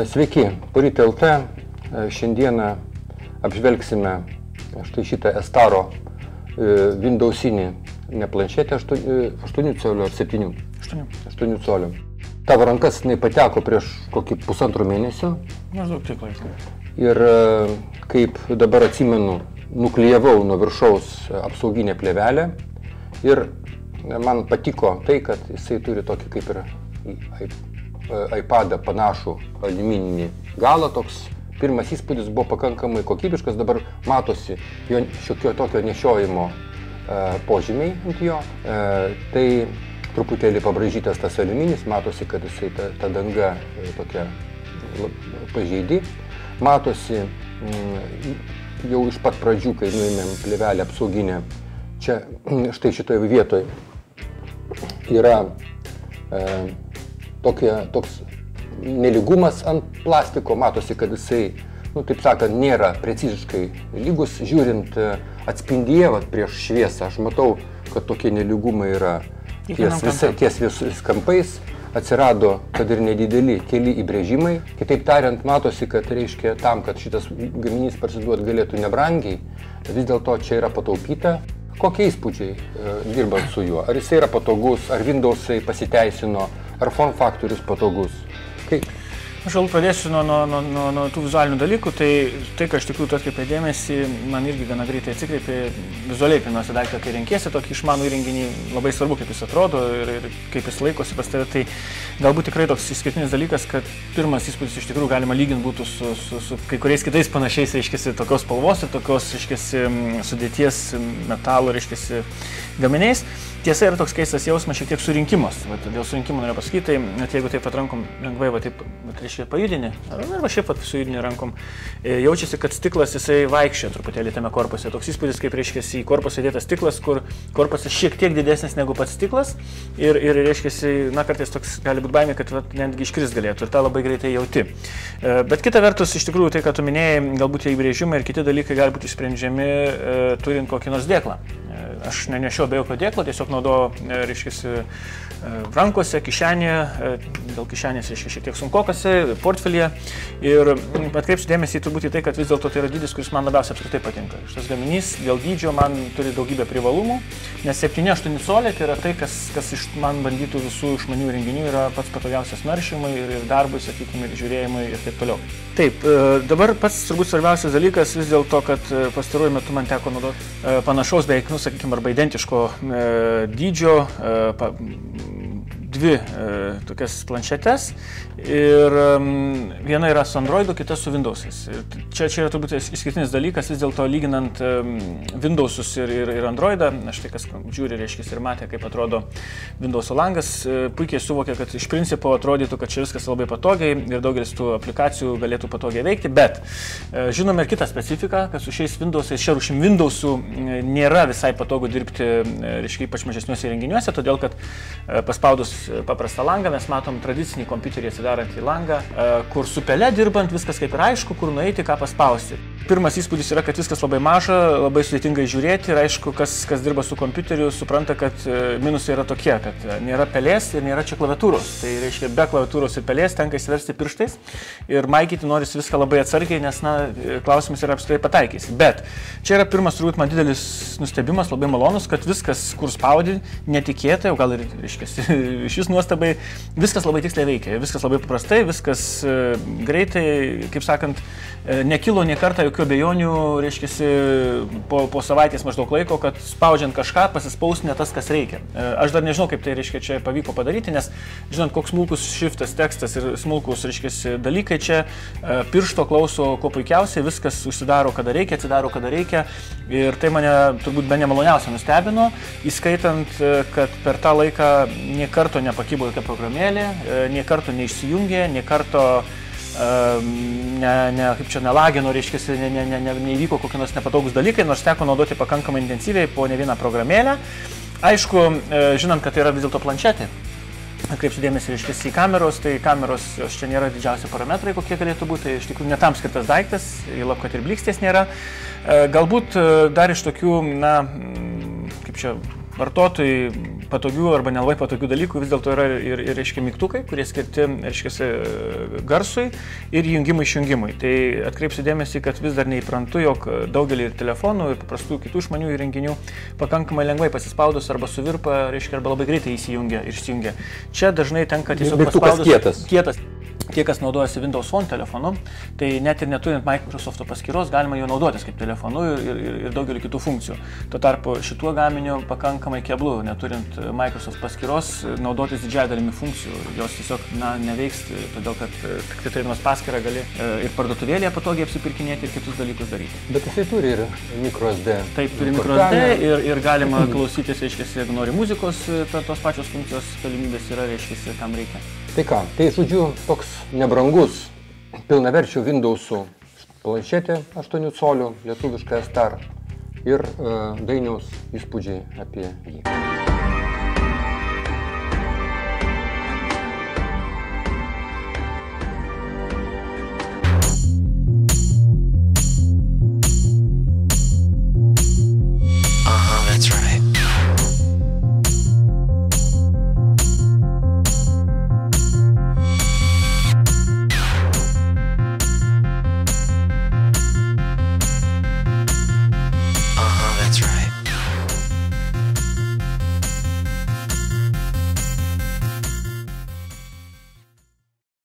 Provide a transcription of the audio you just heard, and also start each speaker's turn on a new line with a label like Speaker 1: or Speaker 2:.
Speaker 1: Sveiki, Poryt LT. Šiandieną apžvelgsime štai šitą Estaro Windowsinį, ne planšetę 8 colių ar 7? 8 colių. Tavo rankas pateko prieš kokį pusantro mėnesio.
Speaker 2: Maždaug tiek laiko.
Speaker 1: Ir kaip dabar atsimenu, nuklijavau nuo viršaus apsauginę plėvelę ir man patiko tai, kad jisai turi tokį kaip ir iPadą panašų aliumininį galą. Toks pirmas įspūdis buvo pakankamai kokybiškas, dabar matosi jo šiokio tokio nešiojimo požymiai ant jo. Tai truputėlį pabraižytas tas aliuminis, matosi, kad jisai ta danga tokia pažeidi. Matosi jau iš pat pradžių, kai nuėmėm plėvelę apsauginę, čia štai šitoje vietoje yra toks neligumas ant plastiko. Matosi, kad jisai, taip sakant, nėra preciziškai lygus. Žiūrint atspindyje prieš šviesą, aš matau, kad tokie neligumai yra ties visais kampais. Atsirado, kad ir nedideli keli įbrėžimai. Kitaip tariant, matosi, kad reiškia tam, kad šitas gaminys parsiduot galėtų nebrangiai, vis dėlto čia yra pataupyta. Kokie įspūdžiai dirbant su juo? Ar jisai yra patogus, ar Windowsai pasiteisino, ar form factorius patogus? Kaip?
Speaker 2: Aš gal pradėsiu nuo tų vizualinių dalykų, tai ką iš tikrųjų atkreipė dėmesį, man irgi gana greitai atsikreipė vizualiai pirmiausia daiktą, kai renkiesi tokį išmanų įrenginį, labai svarbu, kaip jis atrodo ir kaip jis laikosi pas tave, tai galbūt tikrai toks išskirtinis dalykas, kad pirmas įspūdis iš tikrųjų galima lyginti būtų su kai kuriais kitais panašiais, reiškiasi, tokios spalvos ir tokios, reiškiasi, sudėties metalo, reiškiasi, gaminiais. Tiesa, yra toks keistas jausmas šiek tiek surinkimas. Dėl surinkimo noriu pasakyti, tai jeigu taip pat rankom lengvai, taip, reiškia, pajudini, arba šiaip sujudini rankom, jaučiasi, kad stiklas jisai vaikščia truputėlį tame korpuse. Toks įspūdis, kaip reiškia, į korpusą įdėtas stiklas, kur korpusas šiek tiek didesnis negu pats stiklas ir reiškia, kartais toks gali būti baimė, kad netgi iškris galėtų ir tą labai greitai jauti. Bet kita vertus, iš tikrųjų, tai, ką tu minėjai, galbūt tie įbrėžimai ir kiti dalykai gali būti išsprendžiami turint kokį nors dėklą. Aš nenešiau be jokio dėklo, tiesiog naudoju, reiškia, rankose, kišenėje, dėl kišenės, reiškia, šiek tiek sunkokose, portfelyje. Ir atkreipsiu dėmesį turbūt į tai, kad vis dėlto tai yra dydis, kuris man labiausiai apskritai patinka. Šitas gaminys dėl dydžio man turi daugybę privalumų, nes 7-8 coliai tai yra tai, kas iš man bandytų visų išmanių įrenginių yra pats patogiausias naršymui ir darbui, sakykime, ir žiūrėjimui ir taip toliau. Taip, dabar pats turbūt svarbiausias dalykas vis dėlto, kad pastaruoju metu man teko naudoti panašaus beveik, sakykime, arba identiško dydžio dvi tokias planšetes ir viena yra su Androidu, kita su Windowsais. Čia yra turbūt išskirtinis dalykas, vis dėlto lyginant Windowsus ir Androidą, aš tai kas žiūri, reiškia, ir matė, kaip atrodo Windows'o langas, puikiai suvokia, kad iš principo atrodytų, kad čia viskas labai patogiai ir daugelis tų aplikacijų galėtų patogiai veikti, bet žinome ir kitą specifiką, kad su šiais Windowsais, šia rūšim Windowsų nėra visai patogu dirbti, reiškia, ypač mažesniuose įrenginiuose, todėl kad paspaudus paprastą langą mes matom tradicinį kompiuterį atsidarantį langą, kur su pele dirbant viskas kaip ir aišku, kur nueiti, ką paspausti. Pirmas įspūdis yra, kad viskas labai maža, labai sudėtingai žiūrėti ir aišku, kas dirba su kompiuteriu, supranta, kad minusai yra tokie, kad nėra pelės ir nėra čia klaviatūros. Tai reiškia, be klaviatūros ir pelės tenka įsiversti pirštais ir maikyti norisi viską labai atsargiai, nes, klausimas yra apskritai pataikysi. Bet čia yra pirmas turbūt man didelis nustebimas, labai malonus, kad viskas, kur spaudi, netikėtai, o gal ir, reiškia, šis nuostabai, viskas labai tiksliai veikia, viskas labai paprastai, viskas greitai, kaip sakant, nekilo nie kartą jokių abejonių, reiškia, po savaitės maždaug laiko, kad spaudžiant kažką pasispaus ne tas, kas reikia. Aš dar nežinau, kaip tai, reiškia, čia pavyko padaryti, nes žinant, koks smulkus šriftas, tekstas ir smulkus, reiškia, dalykai čia piršto klauso kuo puikiausiai, viskas užsidaro, kada reikia, atsidaro, kada reikia ir tai mane turbūt be nemaloniausia nustebino, įskaitant, kad per tą laiką nė karto nepakibo jokia programėlė, nė karto neišsijungė, nė karto kaip čia nelagino, reiškia, neįvyko kokie nors nepatogus dalykai, nors teko naudoti pakankamai intensyviai po ne vieną programėlę. Aišku, žinant, kad tai yra vis dėlto planšetė, kreipsiu dėmesį, reiškia, į kameros, tai kameros jos čia nėra didžiausi parametrai, kokie galėtų būti, tai iš tikrųjų netam skirtas daiktas, lab, kad ir blikstės nėra. Galbūt dar iš tokių, kaip čia vartotojai patogių arba nelabai patogių dalykų vis dėlto yra ir reiškia mygtukai, kurie skirti, reiškia, garsui ir jungimui išjungimui. Tai atkreipsiu dėmesį, kad vis dar neįprantu, jog daugelį ir telefonų, ir paprastų kitų išmanių įrenginių pakankamai lengvai pasispaudus arba suvirpa, reiškia, arba labai greitai įsijungia ir išsijungia. Čia dažnai tenka tiesiog paspaudus kietas. Tie, kas naudojasi Windows Phone telefonu, tai net ir neturint Microsoft paskyros, galima jo naudotis kaip telefonu ir daugelį kitų funkcijų. Tuo tarpu šituo gaminiu pakankamai keblu, neturint Microsoft paskyros, naudotis didžiąją dalimi funkcijų. Jos tiesiog neveiks, todėl kad tik turėdamas paskyrą gali ir parduotuvėlėje patogiai apsipirkinėti ir kitus dalykus daryti.
Speaker 1: Bet jisai turi ir microSD.
Speaker 2: Taip, turi microSD ir galima klausytis, reiškia, jeigu nori muzikos, tos pačios funkcijos galimybės yra, reiškia, tam reikia.
Speaker 1: Tai ką, tai žodžiu toks nebrangus pilnaverčių Windows'ų planšetė 8 colių, lietuviška STAR ir Dainiaus įspūdžiai apie jį.